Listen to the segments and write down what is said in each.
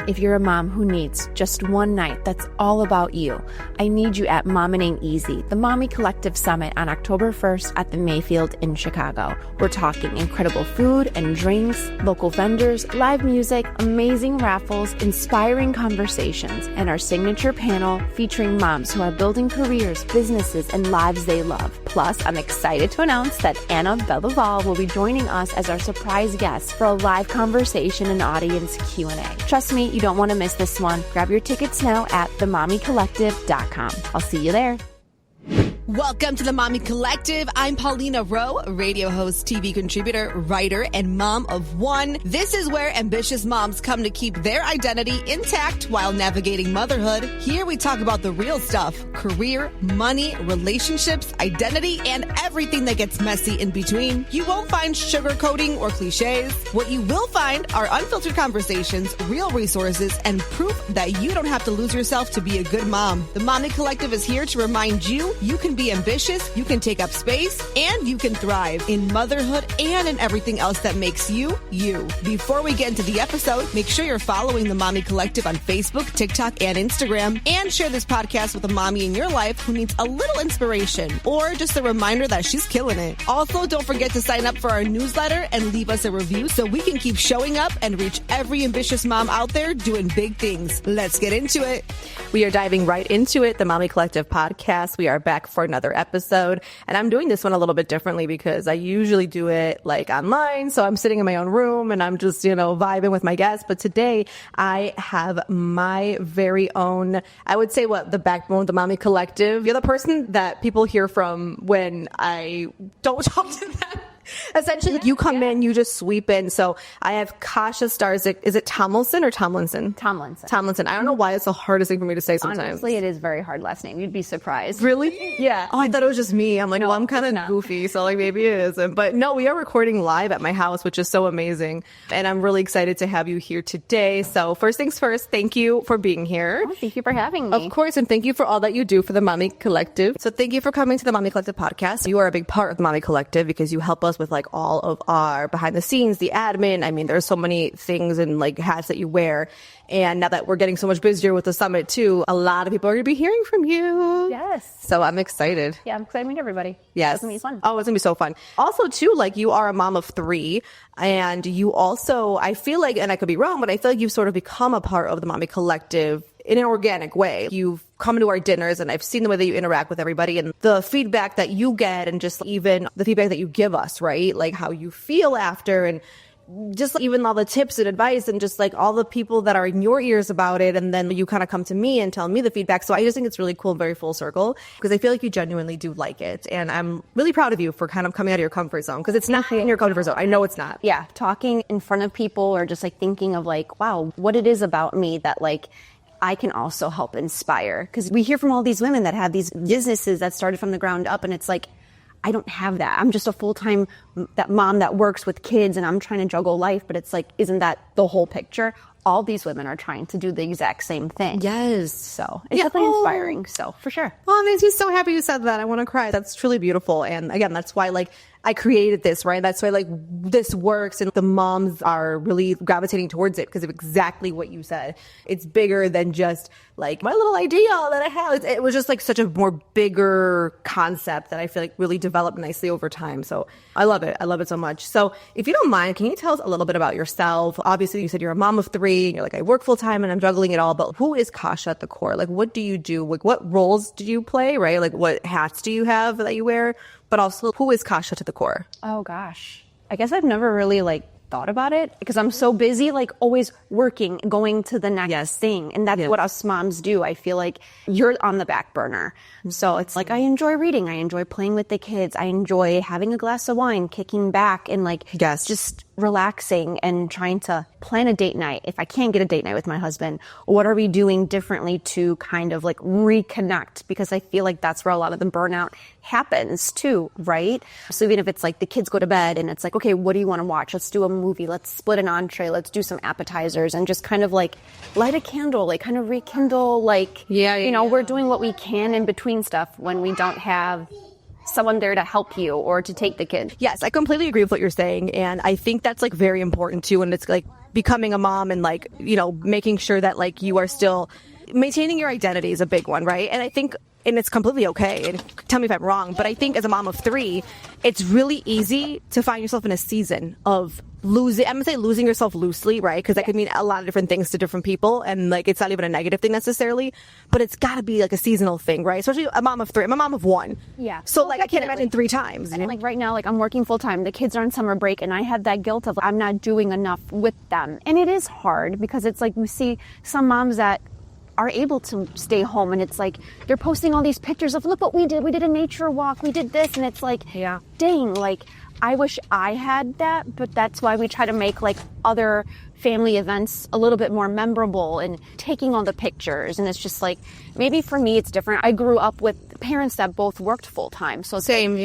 If you're a mom who needs just one night that's all about you, I need you at Mom It Ain't Easy, the Mami Collective Summit on October 1st at the Mayfield in Chicago. We're talking incredible food and drinks, local vendors, live music, amazing raffles, inspiring conversations, and our signature panel featuring moms who are building careers, businesses, and lives they love. Plus, I'm excited to announce that Anna Bellaval will be joining us as our surprise guest for a live conversation and audience Q&A. Trust me, you don't want to miss this one. Grab your tickets now at themamicollective.com. I'll see you there. Welcome to the Mami Collective. I'm Paulina Rowe, radio host, TV contributor, writer, and mom of one. This is where ambitious moms come to keep their identity intact while navigating motherhood. Here we talk about the real stuff: career, money, relationships, identity, and everything that gets messy in between. You won't find sugarcoating or cliches. What you will find are unfiltered conversations, real resources, and proof that you don't have to lose yourself to be a good mom. The Mami Collective is here to remind you can be ambitious, you can take up space, and you can thrive in motherhood and in everything else that makes you, you. Before we get into the episode, make sure you're following the Mami Collective on Facebook, TikTok, and Instagram, and share this podcast with a mommy in your life who needs a little inspiration, or just a reminder that she's killing it. Also, don't forget to sign up for our newsletter and leave us a review so we can keep showing up and reach every ambitious mom out there doing big things. Let's get into it. We are diving right into it, the Mami Collective podcast. We are back for another episode, and I'm doing this one a little bit differently because I usually do it like online, so I'm sitting in my own room and I'm just, vibing with my guests. But today I have my very own, I would say, the backbone of the Mami Collective. You're the person that people hear from when I don't talk to them. Essentially, you come in, you just sweep in. So I have Kasia Starzyk. Is it Tomlinson or Tomlinson? Tomlinson. I don't know why it's the hardest thing for me to say sometimes. Honestly, it is a very hard last name. You'd be surprised. Really? Yeah. Oh, I thought it was just me. I'm like, no, well, I'm kind of goofy, so maybe it isn't. But no, we are recording live at my house, which is so amazing. And I'm really excited to have you here today. So first things first, thank you for being here. Oh, thank you for having me. Of course, and thank you for all that you do for the Mami Collective. So thank you for coming to the Mami Collective podcast. You are a big part of the Mami Collective because you help us with all of our behind the scenes, the admin. I mean, there's so many things and hats that you wear. And now that we're getting so much busier with the summit too, a lot of people are going to be hearing from you. Yes. So I'm excited. Yeah, I'm excited to meet everybody. Yes. It's going to be fun. Oh, it's going to be so fun. Also too, you are a mom of 3, and you also, I feel like, and I could be wrong, but I feel like you've sort of become a part of the Mami Collective in an organic way. You've come to our dinners and I've seen the way that you interact with everybody and the feedback that you get, and just even the feedback that you give us, right? Like how you feel after, and just even all the tips and advice, and just all the people that are in your ears about it. And then you kind of come to me and tell me the feedback. So I just think it's really cool and very full circle, because I feel like you genuinely do like it. And I'm really proud of you for kind of coming out of your comfort zone, because it's not in your comfort zone. I know it's not. Yeah. Talking in front of people, or just thinking of wow, what it is about me that I can also help inspire. Because we hear from all these women that have these businesses that started from the ground up, and it's I don't have that. I'm just a full-time mom that works with kids, and I'm trying to juggle life. But it's isn't that the whole picture? All these women are trying to do the exact same thing. Yes. So it's definitely inspiring. So for sure. Oh, it makes me so happy you said that. I want to cry. That's truly beautiful. And again, that's why I created this, right? That's why this works, and the moms are really gravitating towards it because of exactly what you said. It's bigger than just my little idea that I have. It was just such a more bigger concept that I feel really developed nicely over time. So I love it. I love it so much. So if you don't mind, can you tell us a little bit about yourself? Obviously, you said you're a mom of 3 and you're I work full time and I'm juggling it all, but who is Kasha at the core? What do you do? What roles do you play, right? What hats do you have that you wear? But also, who is Kasha to the core? Oh, gosh. I guess I've never really thought about it because I'm so busy, always working, going to the next thing. And that's what us moms do. I feel like you're on the back burner. So it's I enjoy reading. I enjoy playing with the kids. I enjoy having a glass of wine, kicking back and just relaxing and trying to plan a date night. If I can't get a date night with my husband, what are we doing differently to kind of reconnect? Because I feel that's where a lot of the burnout happens too, right? So even if it's the kids go to bed and it's okay, what do you want to watch? Let's do a movie. Let's split an entree. Let's do some appetizers, and just kind of light a candle, kind of rekindle, we're doing what we can in between stuff when we don't have someone there to help you or to take the kid. Yes, I completely agree with what you're saying. And I think that's very important too. And it's becoming a mom and like, you know, making sure that like you are still maintaining your identity is a big one, right? And I think, and it's completely okay, and tell me if I'm wrong, but I think as a mom of 3, it's really easy to find yourself in a season of losing, I'm gonna say losing yourself loosely, right? Because that could mean a lot of different things to different people, and like it's not even a negative thing necessarily, but it's gotta be like a seasonal thing, right? Especially a mom of 3. I'm a mom of 1. Yeah. So like I can't imagine 3 times. And like right now, like I'm working full time. The kids are on summer break, and I have that guilt of I'm not doing enough with them. And it is hard because it's like we see some moms that are able to stay home, and it's like they're posting all these pictures of look what we did a nature walk, we did this, and it's like dang, like I wish I had that. But that's why we try to make like other family events a little bit more memorable and taking all the pictures. And it's just like, maybe for me it's different. I grew up with parents that both worked full time, so Same.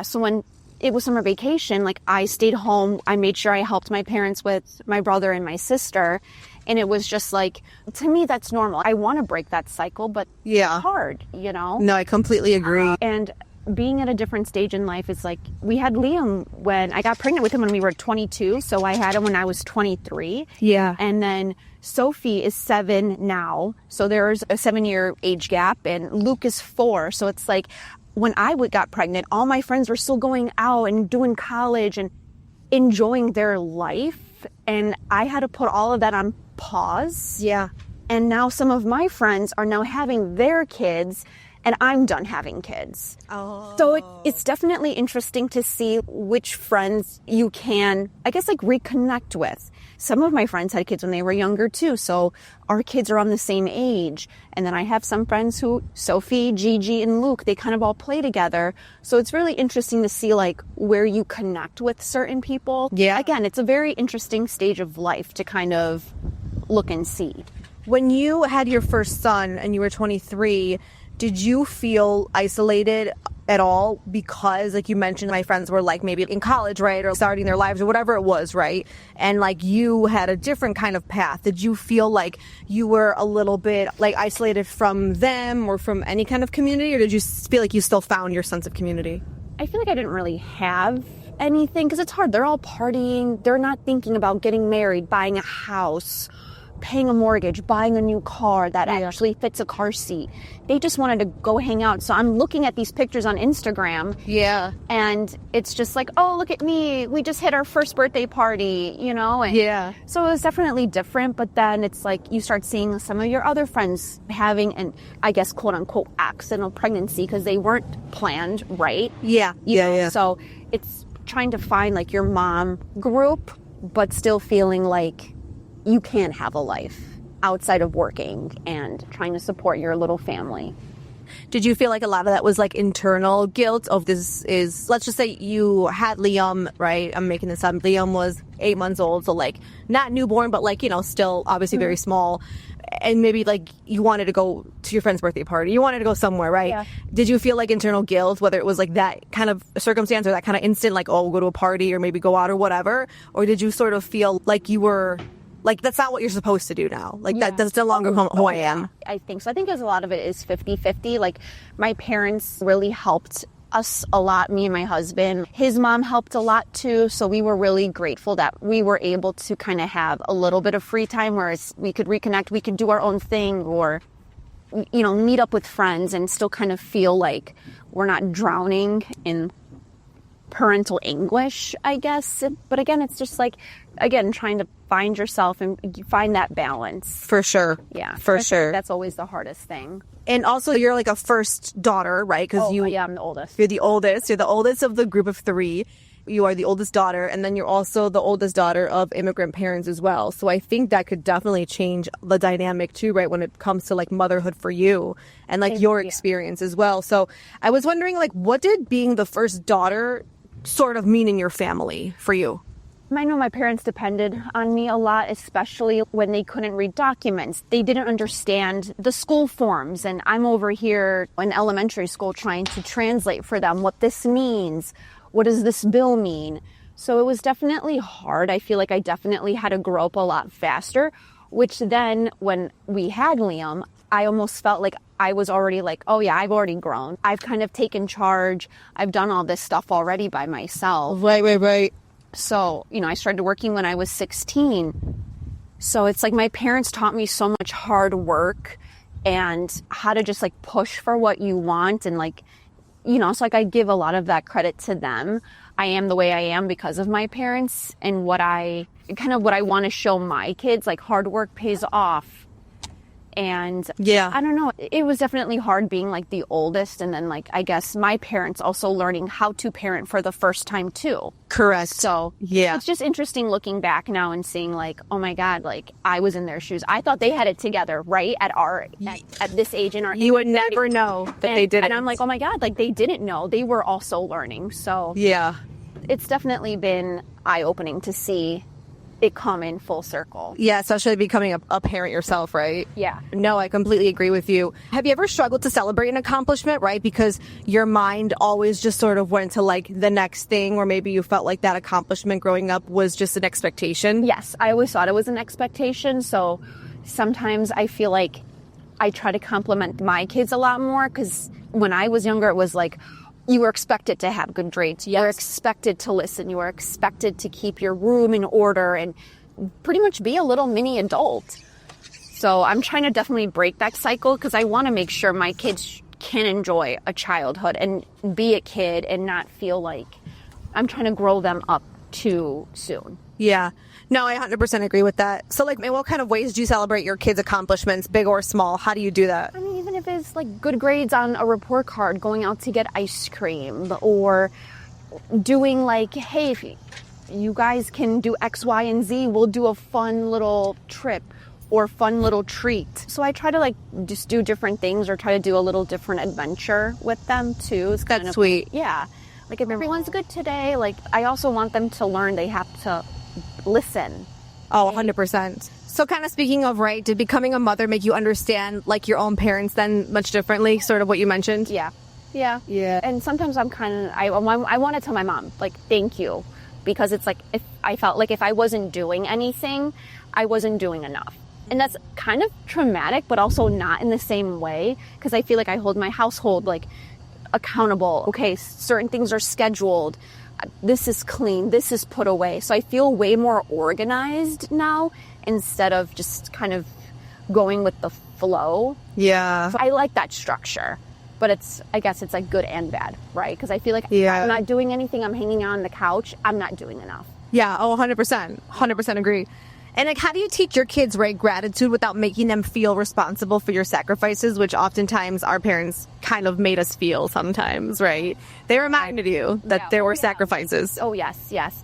So when it was summer vacation, like I stayed home, I made sure I helped my parents with my brother and my sister. And it was just like, to me, that's normal. I want to break that cycle, but it's hard, you know? No, I completely agree. And being at a different stage in life is like, we had Liam when I got pregnant with him when we were 22. So I had him when I was 23. Yeah. And then Sophie is 7 now. So there's a 7-year age gap, and Luke is 4. So it's like, when I got pregnant, all my friends were still going out and doing college and enjoying their life. And I had to put all of that on pause. Yeah. And now some of my friends are now having their kids, and I'm done having kids. Oh. So it's definitely interesting to see which friends you can, I guess, like reconnect with. Some of my friends had kids when they were younger too, so our kids are on the same age. And then I have some friends who, Sophie, Gigi, and Luke, they kind of all play together. So it's really interesting to see like where you connect with certain people. Yeah. Again, it's a very interesting stage of life to kind of look and see. When you had your first son and you were 23, did you feel isolated at all? Because like you mentioned, my friends were like maybe in college, right? Or starting their lives or whatever it was, right? And like you had a different kind of path. Did you feel like you were a little bit like isolated from them or from any kind of community? Or did you feel like you still found your sense of community? I feel like I didn't really have anything because it's hard. They're all partying. They're not thinking about getting married, buying a house, paying a mortgage, buying a new car that actually fits a car seat. They just wanted to go hang out. So I'm looking at these pictures on Instagram. Yeah. And it's just like, oh, look at me. We just hit our first birthday party, you know? And yeah. So it was definitely different. But then it's like you start seeing some of your other friends having an, I guess, quote unquote, accidental pregnancy because they weren't planned, right? Yeah. You know? So it's trying to find like your mom group, but still feeling like you can have a life outside of working and trying to support your little family. Did you feel like a lot of that was like internal guilt of this is, let's just say you had Liam, right? I'm making this up. Liam was 8 months old. So like not newborn, but like, you know, still obviously very small. And maybe like you wanted to go to your friend's birthday party. You wanted to go somewhere, right? Yeah. Did you feel like internal guilt, whether it was like that kind of circumstance or that kind of instant, like, oh, we'll go to a party or maybe go out or whatever? Or did you sort of feel like you were like, that's not what you're supposed to do now. Like, that's no longer who I am. I think so. I think there's a lot of it is 50-50. Like, my parents really helped us a lot, me and my husband. His mom helped a lot, too. So we were really grateful that we were able to kind of have a little bit of free time where we could reconnect. We could do our own thing or, you know, meet up with friends and still kind of feel like we're not drowning in parental anguish, I guess. But again, it's just like, again, trying to find yourself and find that balance. For sure. Yeah. For sure. That's always the hardest thing. And also you're like a first daughter, right? Because I'm the oldest. You're the oldest. You're the oldest of the group of 3. You are the oldest daughter. And then you're also the oldest daughter of immigrant parents as well. So I think that could definitely change the dynamic too, right? When it comes to like motherhood for you and like your experience as well. So I was wondering, like, what did being the first daughter sort of mean in your family for you? I know my parents depended on me a lot, especially when they couldn't read documents. They didn't understand the school forms, and I'm over here in elementary school trying to translate for them what this means. What does this bill mean? So it was definitely hard. I feel like I definitely had to grow up a lot faster, which then when we had Liam, I almost felt like I was already like, oh yeah, I've already grown. I've kind of taken charge. I've done all this stuff already by myself. Right. So, you know, I started working when I was 16. So it's like my parents taught me so much hard work and how to just like push for what you want. And like, you know, so like I give a lot of that credit to them. I am the way I am because of my parents and what I want to show my kids, like hard work pays off. And yeah, I don't know, it was definitely hard being like the oldest. And then like, I guess my parents also learning how to parent for the first time too. correct. So yeah, it's just interesting looking back now and seeing like, oh my God, like I was in their shoes. I thought they had it together, right? At this age in our you would never know that they didn't. And I'm like, oh my God, like they didn't know. They were also learning. So yeah, it's definitely been eye-opening to see it come in full circle. yeah, especially becoming a parent yourself, right? Yeah. No, I completely agree with you. Have you ever struggled to celebrate an accomplishment, right? Because your mind always just sort of went to like the next thing, or maybe you felt like that accomplishment growing up was just an expectation? Yes, I always thought it was an expectation. So sometimes I feel like I try to compliment my kids a lot more because when I was younger, it was like, you were expected to have good grades. You were expected to listen. You were expected to keep your room in order and pretty much be a little mini adult. So I'm trying to definitely break that cycle because I want to make sure my kids can enjoy a childhood and be a kid and not feel like I'm trying to grow them up too soon. Yeah. No, I 100% agree with that. So, like, in what kind of ways do you celebrate your kids' accomplishments, big or small? How do you do that? I mean, even if it's like good grades on a report card, going out to get ice cream, or doing like, hey, if you guys can do X, Y, and Z, we'll do a fun little trip or fun little treat. So I try to like just do different things or try to do a little different adventure with them too. It's That's sweet. Yeah. Like if everyone's good today, like I also want them to learn they have to listen. Oh, 100%. So kind of speaking of, right, did becoming a mother make you understand like your own parents then much differently, sort of what you mentioned? Yeah. And sometimes I'm kind of, I want to tell my mom, like, thank you. Because it's like, if I felt like if I wasn't doing anything, I wasn't doing enough. And that's kind of traumatic, but also not in the same way. Because I feel like I hold my household like accountable. Okay, certain things are scheduled. This is clean, this is put away. So I feel way more organized now instead of just kind of going with the flow. Yeah. So I like that structure, but I guess it's like good and bad, right? Because I feel like I'm not doing anything, I'm hanging on the couch, I'm not doing enough. Yeah, oh, 100%. 100% agree. And like, how do you teach your kids, right, gratitude without making them feel responsible for your sacrifices, which oftentimes our parents kind of made us feel sometimes, right? They reminded you that there were sacrifices. Oh, yes.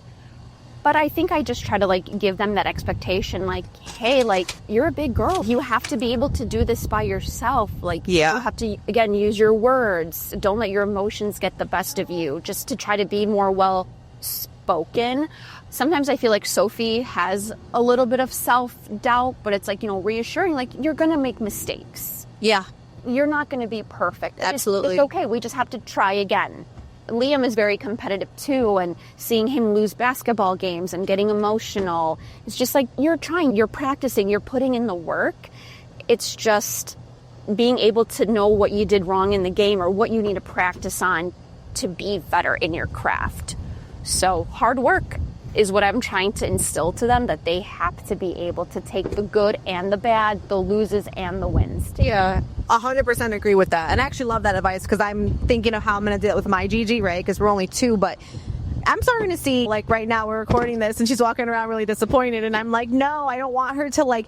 But I think I just try to like give them that expectation, like, hey, like, you're a big girl. You have to be able to do this by yourself. Like, you have to, again, use your words. Don't let your emotions get the best of you, just to try to be more well-spoken. Sometimes I feel like Sophie has a little bit of self-doubt, but it's like, you know, reassuring, like, you're going to make mistakes. Yeah. You're not going to be perfect. Absolutely. It's okay. We just have to try again. Liam is very competitive too, and seeing him lose basketball games and getting emotional, it's just like, you're trying, you're practicing, you're putting in the work. It's just being able to know what you did wrong in the game or what you need to practice on to be better in your craft. So hard work is what I'm trying to instill to them, that they have to be able to take the good and the bad, the loses and the wins. Yeah, 100% agree with that. And I actually love that advice because I'm thinking of how I'm going to do it with my Gigi, right? Because we're only 2, but I'm starting to see, like, right now we're recording this and she's walking around really disappointed. And I'm like, no, I don't want her to, like,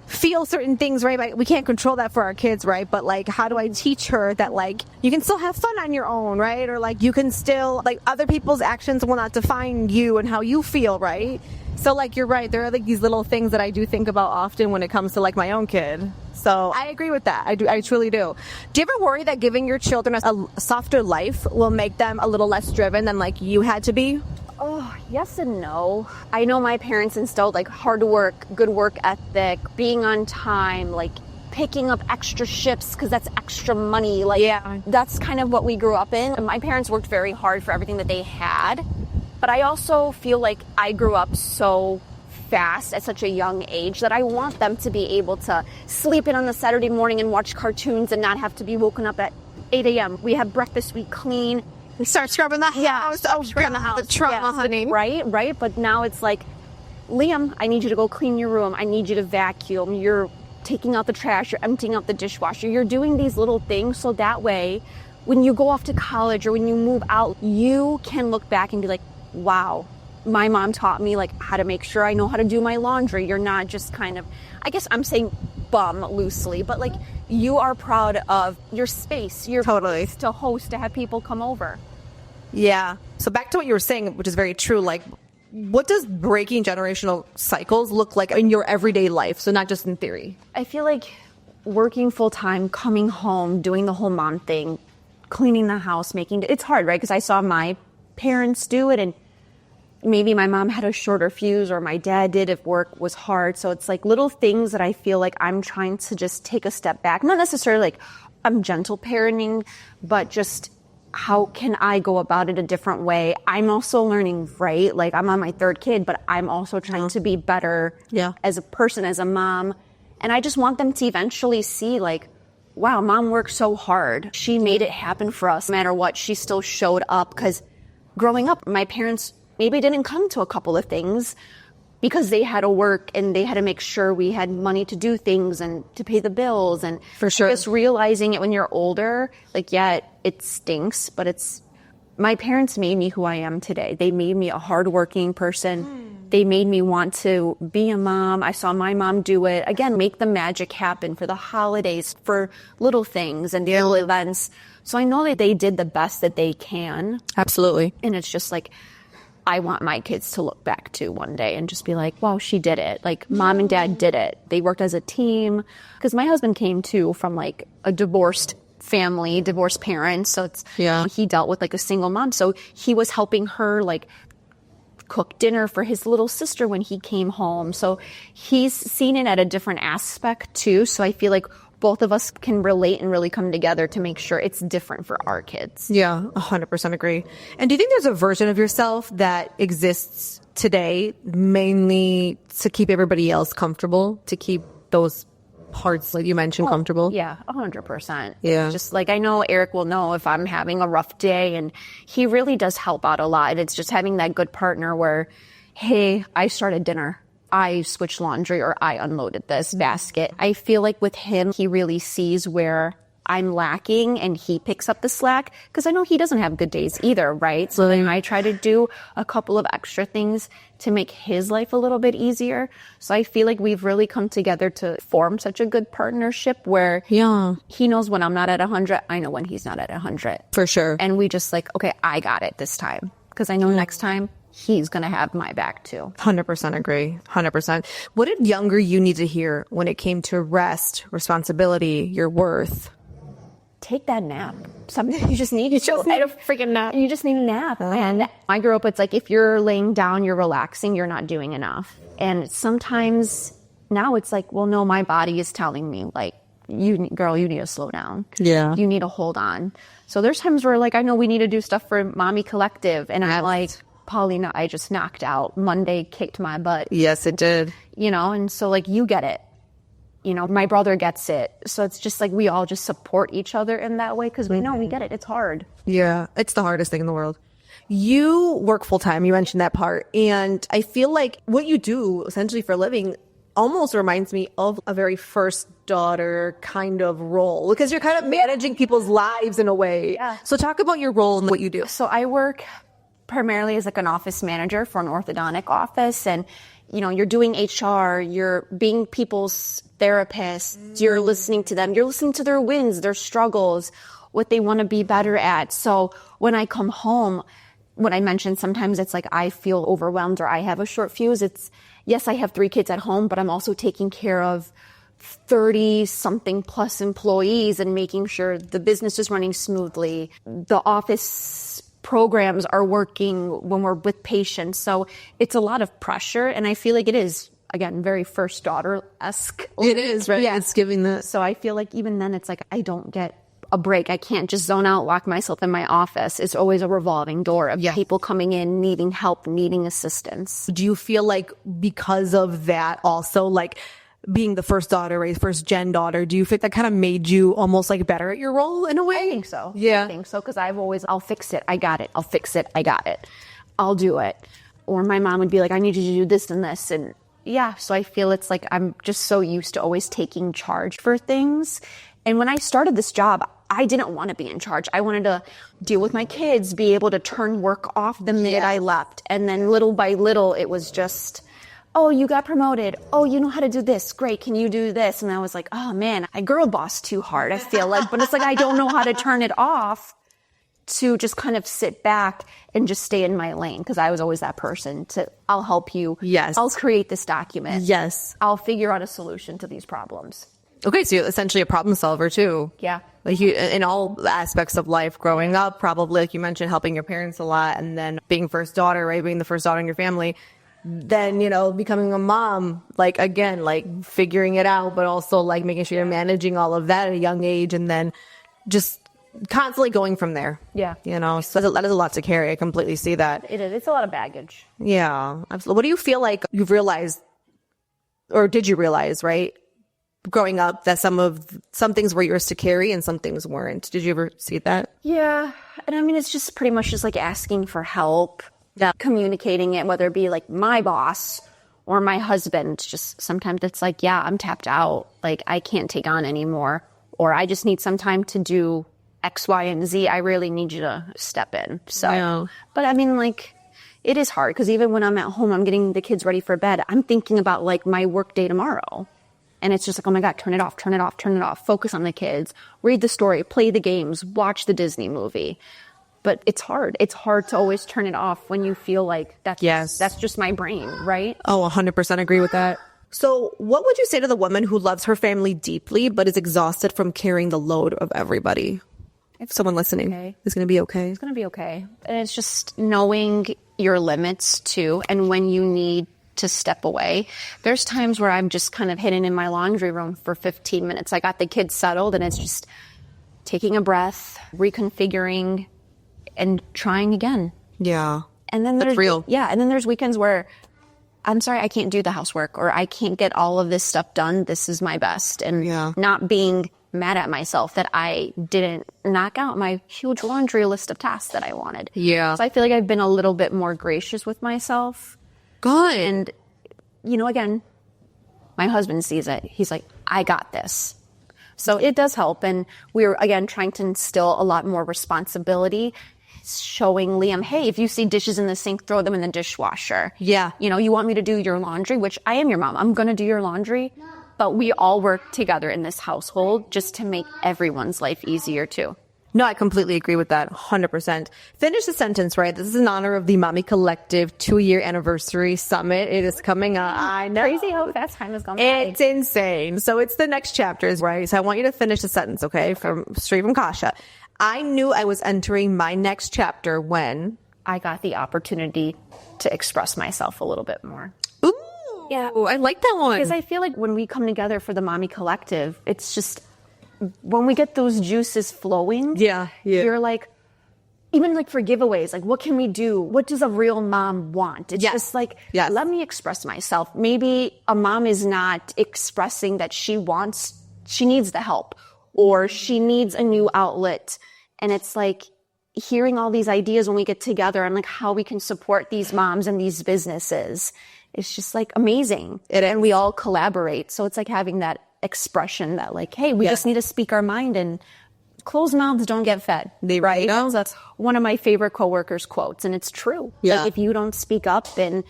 feel certain things, right? Like, we can't control that for our kids, right? But like, how do I teach her that like you can still have fun on your own, right? Or like you can still, like, other people's actions will not define you and how you feel, right? So like, you're right, there are like these little things that I do think about often when it comes to like my own kid. So I agree with that. I truly do. Do you ever worry that giving your children a softer life will make them a little less driven than like you had to be? Oh, yes and no. I know my parents instilled like hard work, good work ethic, being on time, like picking up extra shifts because that's extra money. Like, that's kind of what we grew up in. And my parents worked very hard for everything that they had. But I also feel like I grew up so fast at such a young age that I want them to be able to sleep in on a Saturday morning and watch cartoons and not have to be woken up at 8 a.m. We have breakfast, we clean. We start scrubbing the house. Oh, we're gonna have the trauma, honey. Right. But now it's like Liam, I need you to go clean your room. I need you to vacuum. You're taking out the trash. You're emptying out the dishwasher. You're doing these little things so that way when you go off to college or when you move out, you can look back and be like, wow, my mom taught me like how to make sure I know how to do my laundry. You're not just kind of, I guess I'm saying bum loosely, but like you are proud of your space, your Totally. place to host, to have people come over. Yeah. So back to what you were saying, which is very true. Like, what does breaking generational cycles look like in your everyday life? So not just in theory. I feel like working full time, coming home, doing the whole mom thing, cleaning the house, it's hard, right? Because I saw my parents do it and maybe my mom had a shorter fuse or my dad did if work was hard. So it's like little things that I feel like I'm trying to just take a step back. Not necessarily like I'm gentle parenting, but just how can I go about it a different way? I'm also learning, right? Like I'm on my third kid, but I'm also trying to be better as a person, as a mom. And I just want them to eventually see like, wow, mom worked so hard. She made it happen for us. No matter what, she still showed up. Because growing up, my parents maybe didn't come to a couple of things because they had to work and they had to make sure we had money to do things and to pay the bills. And for sure, just realizing it when you're older, like, yeah, it stinks, but my parents made me who I am today. They made me a hardworking person. They made me want to be a mom. I saw my mom do it. Again, make the magic happen for the holidays, for little things and little events. So I know that they did the best that they can. Absolutely. And it's just like, I want my kids to look back to one day and just be like, wow, she did it. Like mom and dad did it. They worked as a team. Because my husband came too from like a divorced family, divorced parents. So he dealt with like a single mom. So he was helping her like cook dinner for his little sister when he came home. So he's seen it at a different aspect too. So I feel like both of us can relate and really come together to make sure it's different for our kids. Yeah, 100% agree. And do you think there's a version of yourself that exists today mainly to keep everybody else comfortable, to keep those parts like you mentioned comfortable? Yeah, 100%. Yeah. Just like I know Eric will know if I'm having a rough day, and he really does help out a lot. And it's just having that good partner where, hey, I started dinner. I switched laundry or I unloaded this basket. I feel like with him, he really sees where I'm lacking and he picks up the slack because I know he doesn't have good days either, right? So then I try to do a couple of extra things to make his life a little bit easier. So I feel like we've really come together to form such a good partnership where he knows when I'm not at 100, I know when he's not at 100. For sure. And we just like, okay, I got it this time because I know next time he's going to have my back too. 100% agree. 100%. What did younger you need to hear when it came to rest, responsibility, your worth? Take that nap. Sometimes you just need a freaking nap. You just need a nap. And I grew up, it's like if you're laying down, you're relaxing, you're not doing enough. And sometimes now it's like, well, no, my body is telling me like, you need to slow down. Yeah. You need to hold on. So there's times where like, I know we need to do stuff for Mami Collective. And I'm like, Paulina, I just knocked out. Monday kicked my butt. Yes, it did. And so like you get it. My brother gets it. So it's just like we all just support each other in that way because we know we get it. It's hard. Yeah, it's the hardest thing in the world. You work full time. You mentioned that part. And I feel like what you do essentially for a living almost reminds me of a very first daughter kind of role because you're kind of managing people's lives in a way. Yeah. So talk about your role and what you do. So I work primarily as like an office manager for an orthodontic office. And, you're doing HR, you're being people's therapists, you're listening to them, you're listening to their wins, their struggles, what they want to be better at. So when I come home, when I mentioned sometimes it's like I feel overwhelmed or I have a short fuse, it's, yes, I have 3 kids at home, but I'm also taking care of 30 something plus employees and making sure the business is running smoothly. The office programs are working when we're with patients. So it's a lot of pressure. And I feel like it is, again, very first daughter-esque. It is, right? Yeah. It's giving that. So I feel like even then it's like I don't get a break. I can't just zone out, lock myself in my office. It's always a revolving door of people coming in, needing help, needing assistance. Do you feel like because of that also, like being the first daughter, right, first gen daughter, do you think that kind of made you almost like better at your role in a way? I think so. Yeah. I think so because I'll fix it. I got it. I'll fix it. I got it. I'll do it. or my mom would be like, I need you to do this and this. And yeah, so I feel it's like I'm just so used to always taking charge for things. And when I started this job, I didn't want to be in charge. I wanted to deal with my kids, be able to turn work off the minute I left. And then little by little, it was just, oh, you got promoted. Oh, you know how to do this. Great. Can you do this? And I was like, oh man, I girl boss too hard, I feel like. But it's like, I don't know how to turn it off to just kind of sit back and just stay in my lane. Because I was always that person I'll help you. Yes. I'll create this document. Yes. I'll figure out a solution to these problems. Okay, so you're essentially a problem solver too. Yeah. Like you, in all aspects of life, growing up, probably like you mentioned, helping your parents a lot, and then being first daughter, right? Being the first daughter in your family. Then, becoming a mom, like again, like figuring it out, but also like making sure you're managing all of that at a young age, and then just constantly going from there. Yeah. So that is a lot to carry. I completely see that. It is. It's a lot of baggage. Yeah. Absolutely. What do you feel like you've realized, or did you realize, right? Growing up, that some things were yours to carry and some things weren't. Did you ever see that? Yeah. And I mean, it's just pretty much just like asking for help, communicating it, whether it be like my boss or my husband. Just sometimes it's like, yeah, I'm tapped out. Like I can't take on anymore, or I just need some time to do X, Y, and Z. I really need you to step in. So, But I mean, like, it is hard because even when I'm at home, I'm getting the kids ready for bed. I'm thinking about like my work day tomorrow. And it's just like, oh my God, turn it off, turn it off, turn it off. Focus on the kids, read the story, play the games, watch the Disney movie. But it's hard. It's hard to always turn it off when you feel like that's just my brain, right? Oh, 100% agree with that. So what would you say to the woman who loves her family deeply, but is exhausted from carrying the load of everybody? If someone listening is going to be okay. It's going to be okay. And it's just knowing your limits too. And when you need to step away. There's times where I'm just kind of hidden in my laundry room for 15 minutes. I got the kids settled and it's just taking a breath, reconfiguring, and trying again. Yeah. And then that's real. Yeah. And then there's weekends where I'm sorry, I can't do the housework, or I can't get all of this stuff done. This is my best. And not being mad at myself that I didn't knock out my huge laundry list of tasks that I wanted. Yeah. So I feel like I've been a little bit more gracious with myself. Good. And, again, my husband sees it. He's like, I got this. So it does help. And we're, again, trying to instill a lot more responsibility, showing Liam, hey, if you see dishes in the sink, throw them in the dishwasher. Yeah. You want me to do your laundry, which I am your mom. I'm going to do your laundry. But we all work together in this household just to make everyone's life easier, too. No, I completely agree with that. 100%. Finish the sentence, right? This is in honor of the Mami Collective 2-year anniversary summit. It is coming up. I know. Crazy how fast time has gone by. It's insane. So it's the next chapters, right? So I want you to finish the sentence, okay? Straight from Kasha. I knew I was entering my next chapter when I got the opportunity to express myself a little bit more. Ooh. Yeah. I like that one. Because I feel like when we come together for the Mami Collective, it's just, when we get those juices flowing, you're like, even like for giveaways, like what can we do? What does a real mom want? It's just like, let me express myself. Maybe a mom is not expressing that she needs the help, or she needs a new outlet. And it's like hearing all these ideas when we get together and like how we can support these moms and these businesses. It's just like amazing. And we all collaborate. So it's like having that expression that like, hey, we just need to speak our mind, and closed mouths don't get fed. Right? So that's one of my favorite coworkers' quotes, and it's true. Yeah. Like if you don't speak up and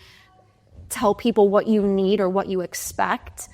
tell people what you need or what you expect,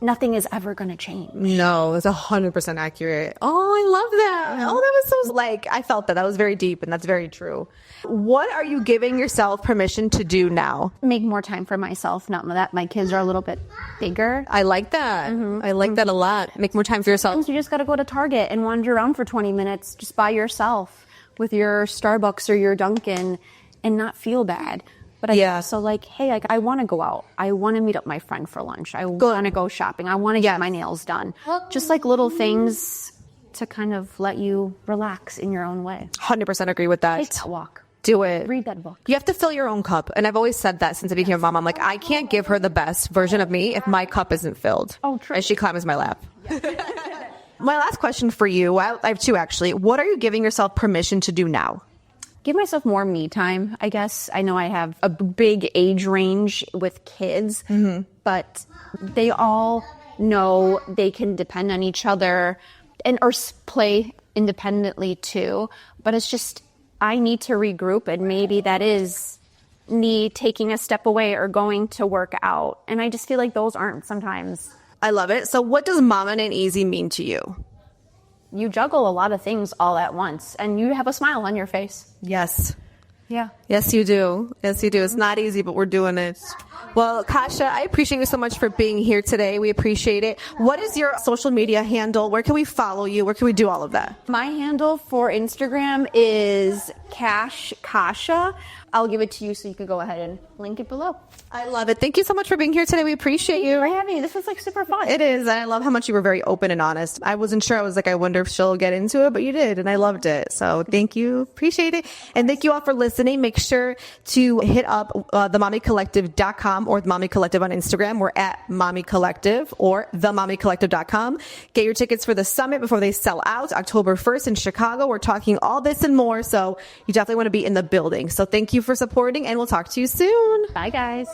nothing is ever going to change. No, that's 100% accurate. Oh, I love that. Oh, that was so like, I felt that. That was very deep, and that's very true. What are you giving yourself permission to do now? Make more time for myself. Not that my kids are a little bit bigger. I like that. I like that a lot. Make more time for yourself. You just got to go to Target and wander around for 20 minutes just by yourself with your Starbucks or your Dunkin' and not feel bad. But so like, hey, I want to go out. I want to meet up my friend for lunch. I want to go shopping. I want to get my nails done. Just like little things to kind of let you relax in your own way. 100% agree with that. Take that walk. Do it. Read that book. You have to fill your own cup. And I've always said that since I became a mom. I'm like, I can't give her the best version of me if my cup isn't filled. Oh, true. As she climbs my lap. My last question for you, I have two actually. What are you giving yourself permission to do now? give myself more me time, I guess. I know I have a big age range with kids, but they all know they can depend on each other or play independently too. But it's just, I need to regroup, and maybe that is me taking a step away or going to work out. And I just feel like those aren't sometimes. I love it. So what does Mama and Easy mean to you? You juggle a lot of things all at once, and you have a smile on your face. Yes. Yeah. Yes, you do. Yes, you do. It's not easy, but we're doing it. Well, Kasha, I appreciate you so much for being here today. We appreciate it. What is your social media handle? Where can we follow you? Where can we do all of that? My handle for Instagram is Kasha. I'll give it to you so you can go ahead and link it below. I love it. Thank you so much for being here today. We appreciate you. For having me. This was like super fun. It is. And I love how much you were very open and honest. I wasn't sure. I was like, I wonder if she'll get into it, but you did. And I loved it. So thank you. Appreciate it. And thank you all for listening. Make sure to hit up themamicollective.com or the Mami Collective on Instagram. We're at Mami Collective or themamicollective.com. Get your tickets for the summit before they sell out October 1st in Chicago. We're talking all this and more. So you definitely want to be in the building. So thank you for supporting, and we'll talk to you soon. Bye, guys.